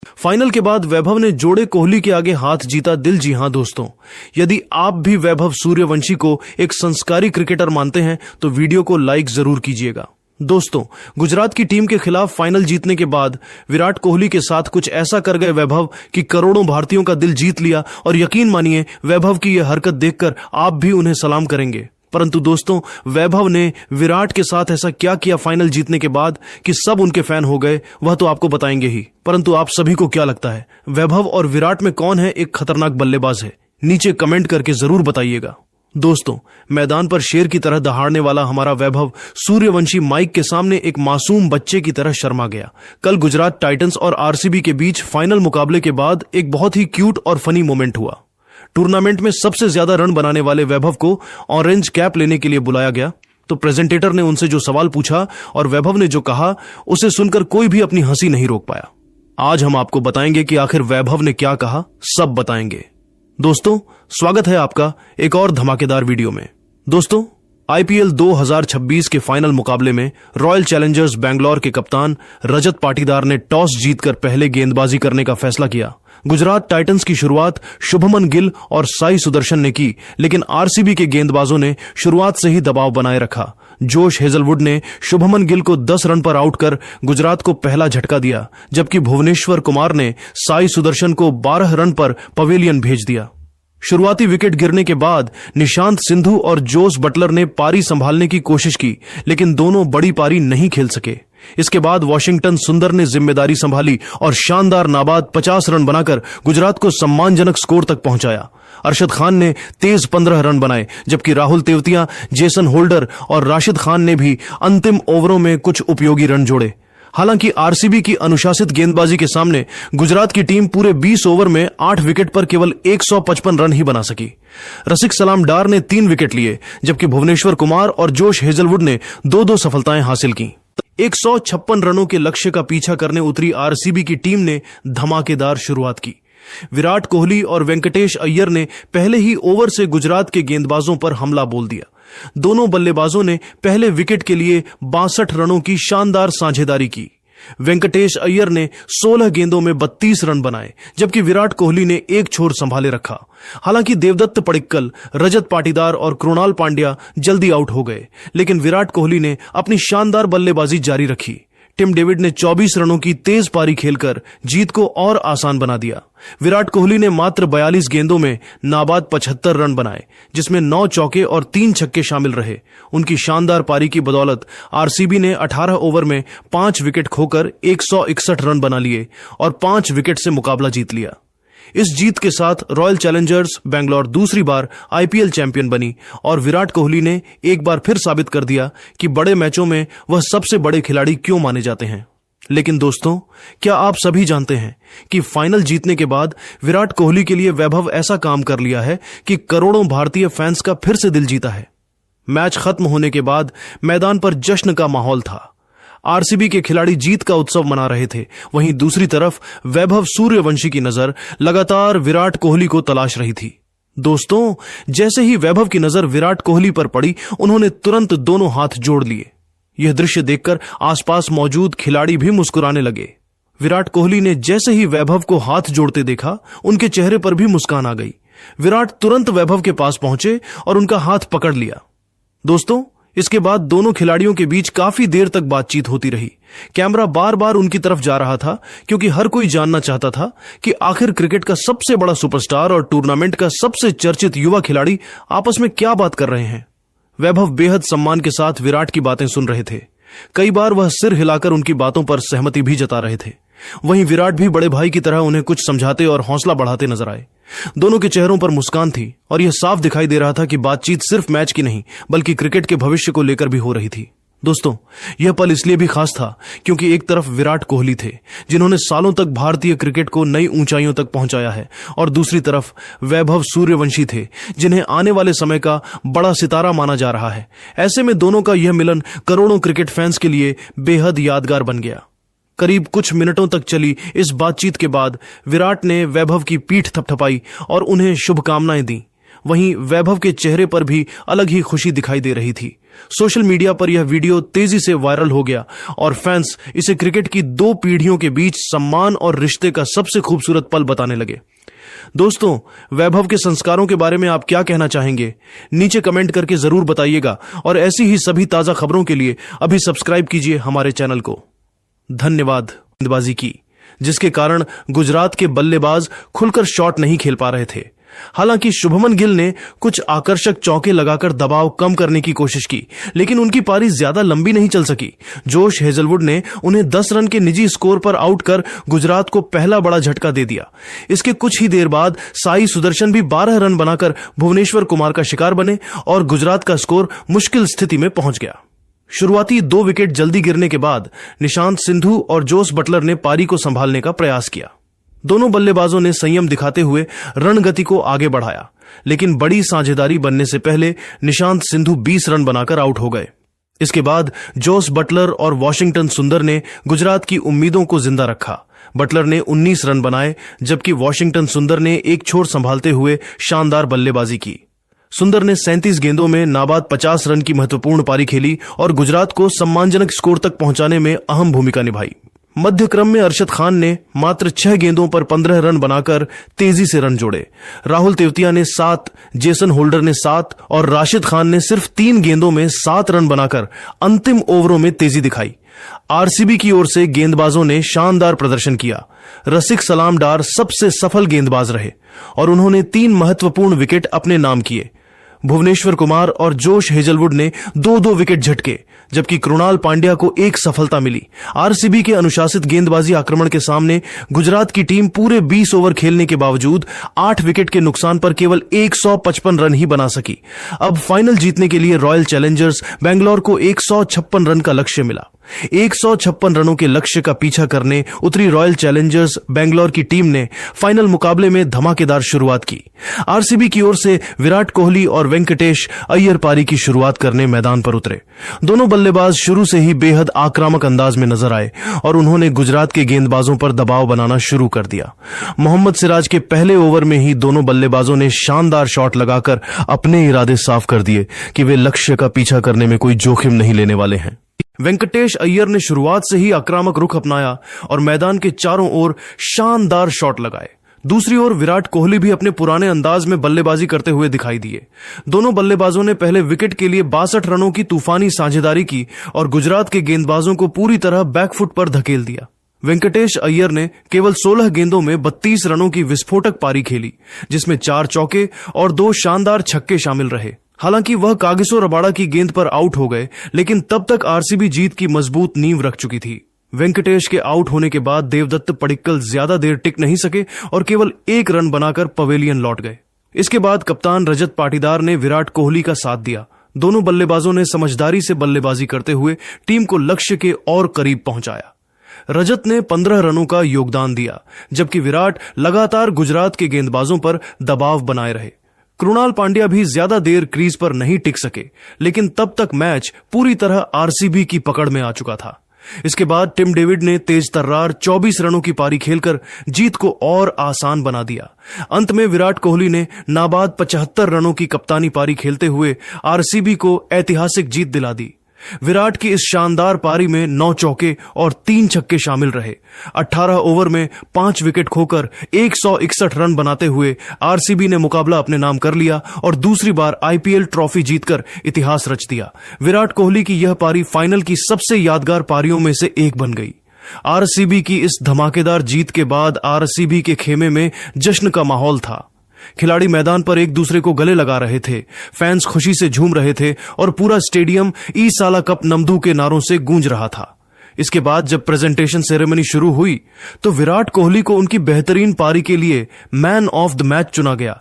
Final के बाद वैभव ने जोड़े कोहली के आगे हाथ जीता दिल। जी हां दोस्तों, यदि आप भी वैभव सूर्यवंशी को एक संस्कारी क्रिकेटर मानते हैं तो वीडियो को लाइक जरूर कीजिएगा। दोस्तों, गुजरात की टीम के खिलाफ फाइनल जीतने के बाद विराट कोहली के साथ कुछ ऐसा कर गए वैभव कि करोड़ों भारतीयों का दिल जीत लिया। और यकीन मानिए, वैभव की यह हरकत देखकर आप भी उन्हें सलाम करेंगे। परंतु दोस्तों, वैभव ने विराट के साथ ऐसा क्या किया फाइनल जीतने के बाद कि सब उनके फैन हो गए, वह तो आपको बताएंगे ही। परंतु आप सभी को क्या लगता है, वैभव और विराट में कौन है एक खतरनाक बल्लेबाज है? नीचे कमेंट करके जरूर बताइएगा। दोस्तों, मैदान पर शेर की तरह दहाड़ने वाला हमारा वैभव सूर्यवंशी माइक के सामने एक मासूम बच्चे की तरह शर्मा गया। कल गुजरात टाइटंस और आरसीबी के बीच फाइनल मुकाबले के बाद एक बहुत ही क्यूट और फनी मोमेंट हुआ। टूर्नामेंट में सबसे ज्यादा रन बनाने वाले वैभव को ऑरेंज कैप लेने के लिए बुलाया गया तो प्रेजेंटेटर ने उनसे जो सवाल पूछा और वैभव ने जो कहा, उसे सुनकर कोई भी अपनी हंसी नहीं रोक पाया। आज हम आपको बताएंगे कि आखिर वैभव ने क्या कहा, सब बताएंगे। दोस्तों, स्वागत है आपका एक और धमाकेदार वीडियो में। दोस्तों, आईपीएल 2026 के फाइनल मुकाबले में रॉयल चैलेंजर्स बैंगलोर के कप्तान रजत पाटीदार ने टॉस जीतकर पहले गेंदबाजी करने का फैसला किया। गुजरात टाइटंस की शुरुआत शुभमन गिल और साई सुदर्शन ने की, लेकिन आरसीबी के गेंदबाजों ने शुरुआत से ही दबाव बनाए रखा। जोश हेजलवुड ने शुभमन गिल को 10 रन पर आउट कर गुजरात को पहला झटका दिया, जबकि भुवनेश्वर कुमार ने साई सुदर्शन को 12 रन पर पवेलियन भेज दिया। शुरुआती विकेट गिरने के बाद निशांत सिंधु और जोस बटलर ने पारी संभालने की कोशिश की, लेकिन दोनों बड़ी पारी नहीं खेल सके। इसके बाद वॉशिंगटन सुंदर ने जिम्मेदारी संभाली और शानदार नाबाद 50 रन बनाकर गुजरात को सम्मानजनक स्कोर तक पहुंचाया। अरशद खान ने तेज 15 रन बनाए, जबकि राहुल तेवतिया, जेसन होल्डर और राशिद खान ने भी अंतिम ओवरों में कुछ उपयोगी रन जोड़े। हालांकि आरसीबी की अनुशासित गेंदबाजी के सामने गुजरात की टीम पूरे 20 ओवर में 8 विकेट पर केवल 155 रन ही बना सकी। रसिक सलाम डार ने 3 विकेट लिए, जबकि भुवनेश्वर कुमार और जोश हेजलवुड ने 2-2 सफलताएं हासिल की। 156 रनों के लक्ष्य का पीछा करने उतरी आरसीबी की टीम ने धमाकेदार शुरुआत की। विराट कोहली और वेंकटेश अय्यर ने पहले ही ओवर से गुजरात के गेंदबाजों पर हमला बोल दिया। दोनों बल्लेबाजों ने पहले विकेट के लिए 62 रनों की शानदार साझेदारी की। वेंकटेश अय्यर ने 16 गेंदों में 32 रन बनाए, जबकि विराट कोहली ने एक छोर संभाले रखा। हालांकि देवदत्त पडिक्कल, रजत पाटीदार और कृणाल पांड्या जल्दी आउट हो गए, लेकिन विराट कोहली ने अपनी शानदार बल्लेबाजी जारी रखी। टिम डेविड ने 24 रनों की तेज पारी खेलकर जीत को और आसान बना दिया। विराट कोहली ने मात्र 42 गेंदों में नाबाद 75 रन बनाए, जिसमें 9 चौके और 3 छक्के शामिल रहे। उनकी शानदार पारी की बदौलत आरसीबी ने 18 ओवर में 5 विकेट खोकर 161 रन बना लिए और 5 विकेट से मुकाबला जीत लिया। इस जीत के साथ रॉयल चैलेंजर्स बैंगलोर दूसरी बार आईपीएल चैंपियन बनी और विराट कोहली ने एक बार फिर साबित कर दिया कि बड़े मैचों में वह सबसे बड़े खिलाड़ी क्यों माने जाते हैं। लेकिन दोस्तों, क्या आप सभी जानते हैं कि फाइनल जीतने के बाद विराट कोहली के लिए वैभव ऐसा काम कर लिया है कि करोड़ों भारतीय फैंस का फिर से दिल जीता है। मैच खत्म होने के बाद मैदान पर जश्न का माहौल था। आरसीबी के खिलाड़ी जीत का उत्सव मना रहे थे, वहीं दूसरी तरफ वैभव सूर्यवंशी की नजर लगातार विराट कोहली को तलाश रही थी। दोस्तों, जैसे ही वैभव की नजर विराट कोहली पर पड़ी, उन्होंने तुरंत दोनों हाथ जोड़ लिए। यह दृश्य देखकर आसपास मौजूद खिलाड़ी भी मुस्कुराने लगे। विराट कोहली ने जैसे ही वैभव को हाथ जोड़ते देखा, उनके चेहरे पर भी मुस्कान आ गई। विराट तुरंत वैभव के पास पहुंचे और उनका हाथ पकड़ लिया। दोस्तों, इसके बाद दोनों खिलाड़ियों के बीच काफी देर तक बातचीत होती रही। कैमरा बार बार उनकी तरफ जा रहा था, क्योंकि हर कोई जानना चाहता था कि आखिर क्रिकेट का सबसे बड़ा सुपरस्टार और टूर्नामेंट का सबसे चर्चित युवा खिलाड़ी आपस में क्या बात कर रहे हैं। वैभव बेहद सम्मान के साथ विराट की बातें सुन रहे थे। कई बार वह सिर हिलाकर उनकी बातों पर सहमति भी जता रहे थे। वहीं विराट भी बड़े भाई की तरह उन्हें कुछ समझाते और हौसला बढ़ाते नजर आए। दोनों के चेहरों पर मुस्कान थी और यह साफ दिखाई दे रहा था कि बातचीत सिर्फ मैच की नहीं, बल्कि क्रिकेट के भविष्य को लेकर भी हो रही थी। दोस्तों, यह पल इसलिए भी खास था क्योंकि एक तरफ विराट कोहली थे, जिन्होंने सालों तक भारतीय क्रिकेट को नई ऊंचाइयों तक पहुंचाया है, और दूसरी तरफ वैभव सूर्यवंशी थे, जिन्हें आने वाले समय का बड़ा सितारा माना जा रहा है। ऐसे में दोनों का यह मिलन करोड़ों क्रिकेट फैंस के लिए बेहद यादगार बन गया। करीब कुछ मिनटों तक चली इस बातचीत के बाद विराट ने वैभव की पीठ थपथपाई और उन्हें शुभकामनाएं दी। वहीं वैभव के चेहरे पर भी अलग ही खुशी दिखाई दे रही थी। सोशल मीडिया पर यह वीडियो तेजी से वायरल हो गया और फैंस इसे क्रिकेट की 2 पीढ़ियों के बीच सम्मान और रिश्ते का सबसे खूबसूरत पल बताने लगे। दोस्तों, वैभव के संस्कारों के बारे में आप क्या कहना चाहेंगे? नीचे कमेंट करके जरूर बताइएगा और ऐसी ही सभी ताजा खबरों के लिए अभी सब्सक्राइब कीजिए हमारे चैनल को। धन्यवाद। गेंदबाजी की, जिसके कारण गुजरात के बल्लेबाज खुलकर शॉट नहीं खेल पा रहे थे। हालांकि शुभमन गिल ने कुछ आकर्षक चौके लगाकर दबाव कम करने की कोशिश की, लेकिन उनकी पारी ज्यादा लंबी नहीं चल सकी। जोश हेजलवुड ने उन्हें 10 रन के निजी स्कोर पर आउट कर गुजरात को पहला बड़ा झटका दे दिया। इसके कुछ ही देर बाद साई सुदर्शन भी 12 रन बनाकर भुवनेश्वर कुमार का शिकार बने और गुजरात का स्कोर मुश्किल स्थिति में पहुंच गया। शुरुआती 2 विकेट जल्दी गिरने के बाद निशांत सिंधु और जोस बटलर ने पारी को संभालने का प्रयास किया। दोनों बल्लेबाजों ने संयम दिखाते हुए रन गति को आगे बढ़ाया, लेकिन बड़ी साझेदारी बनने से पहले निशांत सिंधु 20 रन बनाकर आउट हो गए। इसके बाद जोस बटलर और वॉशिंगटन सुंदर ने गुजरात की उम्मीदों को जिंदा रखा। बटलर ने 19 रन बनाए, जबकि वॉशिंगटन सुंदर ने एक छोर संभालते हुए शानदार बल्लेबाजी की। सुंदर ने 37 गेंदों में नाबाद 50 रन की महत्वपूर्ण पारी खेली और गुजरात को सम्मानजनक स्कोर तक पहुंचाने में अहम भूमिका निभाई। मध्य क्रम में अरशद खान ने मात्र 6 गेंदों पर 15 रन बनाकर तेजी से रन जोड़े। राहुल तेवतिया ने 7, जेसन होल्डर ने 7 और राशिद खान ने सिर्फ 3 गेंदों में 7 रन बनाकर अंतिम ओवरों में तेजी दिखाई। आरसीबी की ओर से गेंदबाजों ने शानदार प्रदर्शन किया। रसिक सलाम डार सबसे सफल गेंदबाज रहे और उन्होंने 3 महत्वपूर्ण विकेट अपने नाम किए। भुवनेश्वर कुमार और जोश हेजलवुड ने 2-2 विकेट झटके, जबकि कृणाल पांड्या को 1 सफलता मिली। आरसीबी के अनुशासित गेंदबाजी आक्रमण के सामने गुजरात की टीम पूरे 20 ओवर खेलने के बावजूद 8 विकेट के नुकसान पर केवल 155 रन ही बना सकी। अब फाइनल जीतने के लिए रॉयल चैलेंजर्स बेंगलोर को 156 रन का लक्ष्य मिला। 156 रनों के लक्ष्य का पीछा करने उतरी रॉयल चैलेंजर्स बेंगलोर की टीम ने फाइनल मुकाबले में धमाकेदार शुरुआत की। आरसीबी की ओर से विराट कोहली और वेंकटेश अय्यर पारी की शुरुआत करने मैदान पर उतरे। दोनों बल्लेबाज शुरू से ही बेहद आक्रामक अंदाज में नजर आए और उन्होंने गुजरात के गेंदबाजों पर दबाव बनाना शुरू कर दिया। मोहम्मद सिराज के पहले ओवर में ही दोनों बल्लेबाजों ने शानदार शॉट लगाकर अपने इरादे साफ कर दिए कि वे लक्ष्य का पीछा करने में कोई जोखिम नहीं लेने वाले हैं। वेंकटेश अय्यर ने शुरुआत से ही आक्रामक रुख अपनाया और मैदान के चारों ओर शानदार शॉट लगाए। दूसरी ओर विराट कोहली भी अपने पुराने अंदाज में बल्लेबाजी करते हुए दिखाई दिए। दोनों बल्लेबाजों ने पहले विकेट के लिए 62 रनों की तूफानी साझेदारी की और गुजरात के गेंदबाजों को पूरी तरह बैकफुट पर धकेल दिया। वेंकटेश अय्यर ने केवल 16 गेंदों में 32 रनों की विस्फोटक पारी खेली, जिसमें 4 चौके और 2 शानदार छक्के शामिल रहे। हालांकि वह कागिसो रबाड़ा की गेंद पर आउट हो गए, लेकिन तब तक आरसीबी जीत की मजबूत नींव रख चुकी थी। वेंकटेश के आउट होने के बाद देवदत्त पडिक्कल ज्यादा देर टिक नहीं सके और केवल 1 रन बनाकर पवेलियन लौट गए। इसके बाद कप्तान रजत पाटीदार ने विराट कोहली का साथ दिया। दोनों बल्लेबाजों ने समझदारी से बल्लेबाजी करते हुए टीम को लक्ष्य के और करीब पहुंचाया। रजत ने 15 रनों का योगदान दिया, जबकि विराट लगातार गुजरात के गेंदबाजों पर दबाव बनाए रहे। कृणाल पांड्या भी ज्यादा देर क्रीज पर नहीं टिक सके, लेकिन तब तक मैच पूरी तरह आरसीबी की पकड़ में आ चुका था। इसके बाद टिम डेविड ने तेज तर्रार 24 रनों की पारी खेलकर जीत को और आसान बना दिया। अंत में विराट कोहली ने नाबाद 75 रनों की कप्तानी पारी खेलते हुए आरसीबी को ऐतिहासिक जीत दिला दी। विराट की इस शानदार पारी में 9 चौके और 3 छक्के शामिल रहे। 18 ओवर में 5 विकेट खोकर 161 रन बनाते हुए आरसीबी ने मुकाबला अपने नाम कर लिया और दूसरी बार आईपीएल ट्रॉफी जीतकर इतिहास रच दिया। विराट कोहली की यह पारी फाइनल की सबसे यादगार पारियों में से एक बन गई। आरसीबी की इस धमाकेदार जीत के बाद आरसीबी के खेमे में जश्न का माहौल था। खिलाड़ी मैदान पर एक दूसरे को गले लगा रहे थे, फैंस खुशी से झूम रहे थे और पूरा स्टेडियम ई साला कप नमदू के नारों से गूंज रहा था। इसके बाद जब प्रेजेंटेशन सेरेमनी शुरू हुई तो विराट कोहली को उनकी बेहतरीन पारी के लिए मैन ऑफ द मैच चुना गया।